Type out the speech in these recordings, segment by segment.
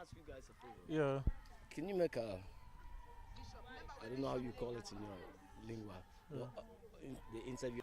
ask you guys a favor? Yeah. Can you make a, I don't know how you call it in your lingua, Yeah. but in the interview.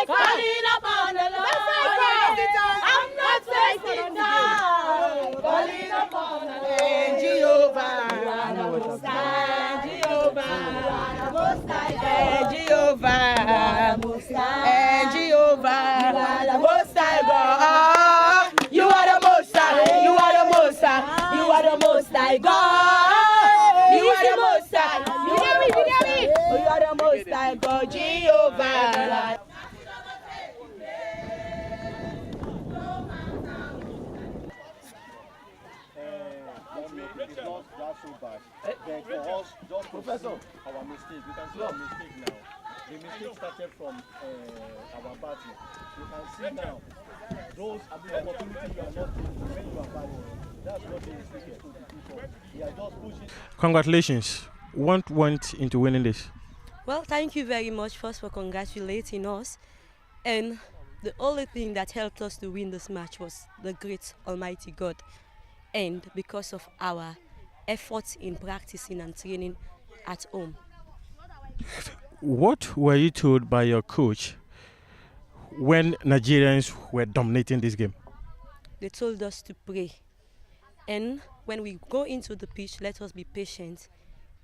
Calling upon the Lord. I'm not wasting time. Calling upon the Lord. Jehovah. Most High. Jehovah. Most High. Jehovah. Most High. Jehovah. Most High God. You are the Most High. You are the Most High. You are the Most High God. You are the Most High. You are the Most High God. Jehovah. So bad. Then for us, just Professor, our mistake. You can see our mistake now. The mistake started from our batting. You can see now, those opportunities you are not taking when you are batting. That's what they expect to the people. They are just pushing. Congratulations. What went into winning this? Well, thank you very much first for congratulating us. And the only thing that helped us to win this match was the great Almighty God. And because of our efforts in practicing and training at home. What were you told by your coach when Nigerians were dominating this game? They told us to pray. And when we go into the pitch, let us be patient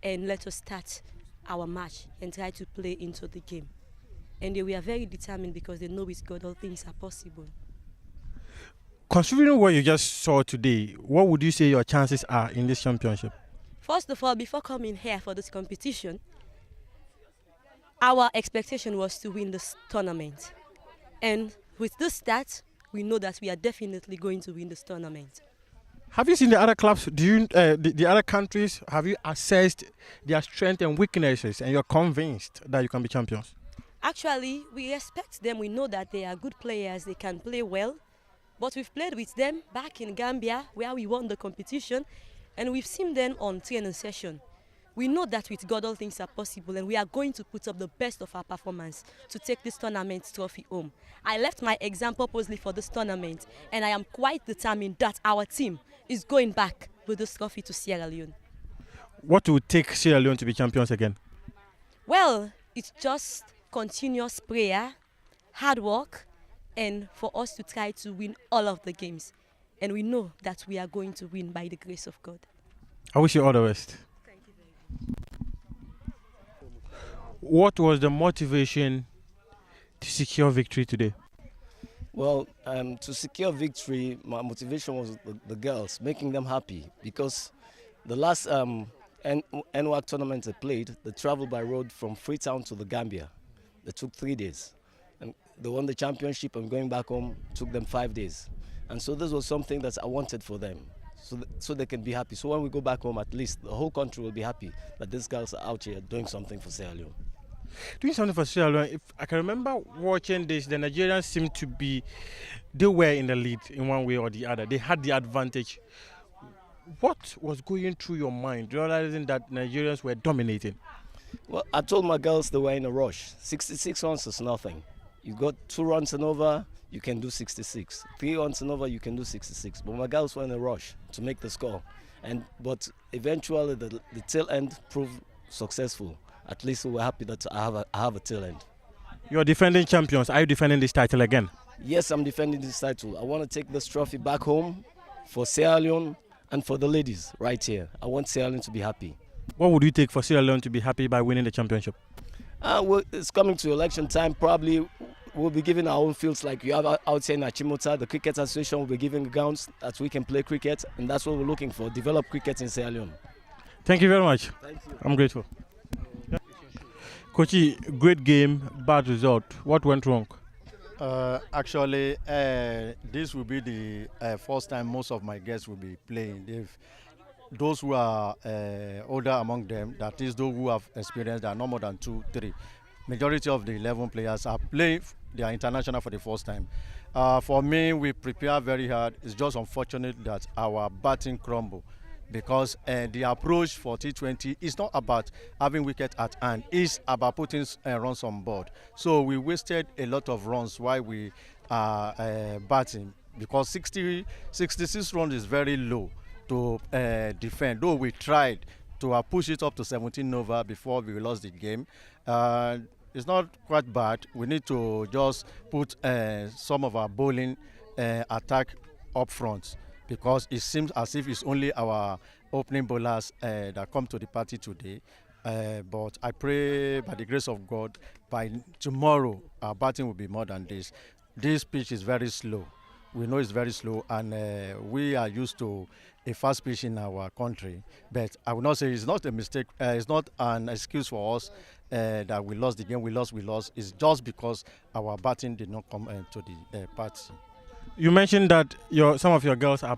and let us start our match and try to play into the game. And they were very determined because they know with God all things are possible. Considering what you just saw today, what would you say your chances are in this championship? First of all, before coming here for this competition, our expectation was to win this tournament. And with this start, we know that we are definitely going to win this tournament. Have you seen the other clubs? Do you, the other countries, have you assessed their strengths and weaknesses and you're convinced that you can be champions? Actually, we respect them. We know that they are good players. They can play well. But we've played with them back in Gambia where we won the competition, and we've seen them on training session. We know that with God all things are possible, and we are going to put up the best of our performance to take this tournament trophy home. I left my exam purposely for this tournament, and I am quite determined that our team is going back with this trophy to Sierra Leone. What would take Sierra Leone to be champions again? Well, it's just continuous prayer, hard work, and for us to try to win all of the games. And we know that we are going to win by the grace of God. I wish you all the best. Thank you very much. What was the motivation to secure victory today? Well, to secure victory, my motivation was the girls, making them happy. Because the last NWAC tournament they played, they traveled by road from Freetown to the Gambia. They took 3 days. And they won the championship, and going back home took them 5 days. And so this was something that I wanted for them, so they can be happy. So when we go back home, at least the whole country will be happy that these girls are out here doing something for Sierra Leone. Doing something for Sierra Leone, if I can remember watching this, the Nigerians seemed to be, they were in the lead in one way or the other. They had the advantage. What was going through your mind, realizing that Nigerians were dominating? Well, I told my girls they were in a rush. 66 runs is nothing. You got 2 runs and over, you can do 66. 3 runs and over, you can do 66. But my girls were in a rush to make the score. But eventually the tail end proved successful. At least we were happy that I have a tail end. You're defending champions. Are you defending this title again? Yes, I'm defending this title. I want to take this trophy back home for Sierra Leone and for the ladies right here. I want Sierra Leone to be happy. What would you take for Sierra Leone to be happy by winning the championship? It's coming to election time. Probably we'll be giving our own fields like you have out here in Achimota. The Cricket Association will be giving grounds that we can play cricket, and that's what we're looking for, develop cricket in Sierra Leone. Thank you very much. Thank you. I'm grateful. Kochi, great game, bad result. What went wrong? Actually, this will be the first time most of my guests will be playing. Those who are older among them, that is those who have experience, there are no more than 2, 3. Majority of the 11 players are playing, they are international for the first time. For me, we prepare very hard. It's just unfortunate that our batting crumble, because the approach for T20 is not about having wicket at hand, it's about putting runs on board. So we wasted a lot of runs while we are batting, because 66 runs is very low to defend, though we tried to push it up to 17 over before we lost the game. it's not quite bad. We need to just put some of our bowling attack up front, because it seems as if it's only our opening bowlers that come to the party today. But I pray by the grace of God, by tomorrow our batting will be more than this. This pitch is very slow. We know it's very slow, and we are used to a fast pitch in our country. But I will not say it's not a mistake. It's not an excuse for us that we lost the game. We lost. It's just because our batting did not come to the party. You mentioned that some of your girls are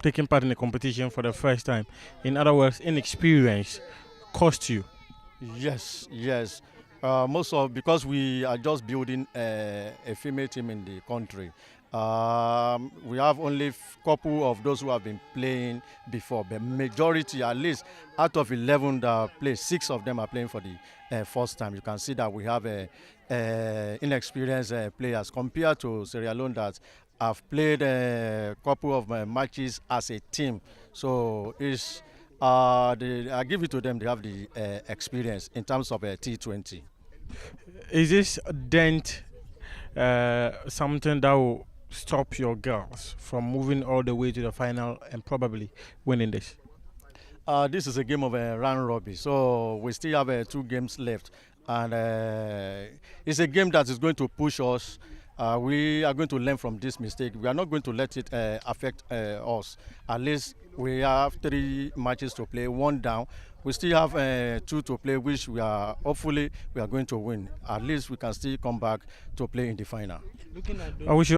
taking part in the competition for the first time. In other words, inexperience cost you. Yes. Because we are just building a female team in the country. We have only a couple of those who have been playing before, but majority, at least out of 11 that play, 6 of them are playing for the first time. You can see that we have inexperienced players compared to Sierra Leone that have played a couple of matches as a team. So it's I give it to them. They have the experience in terms of T20. Is this dent something that will stop your girls from moving all the way to the final and probably winning this? This is a game of round robin, so we still have 2 games left, and it's a game that is going to push us. We are going to learn from this mistake. We are not going to let it affect us. At least we have 3 matches to play, 1 down. We still have 2 to play, which hopefully we are going to win. At least we can still come back to play in the final. I wish you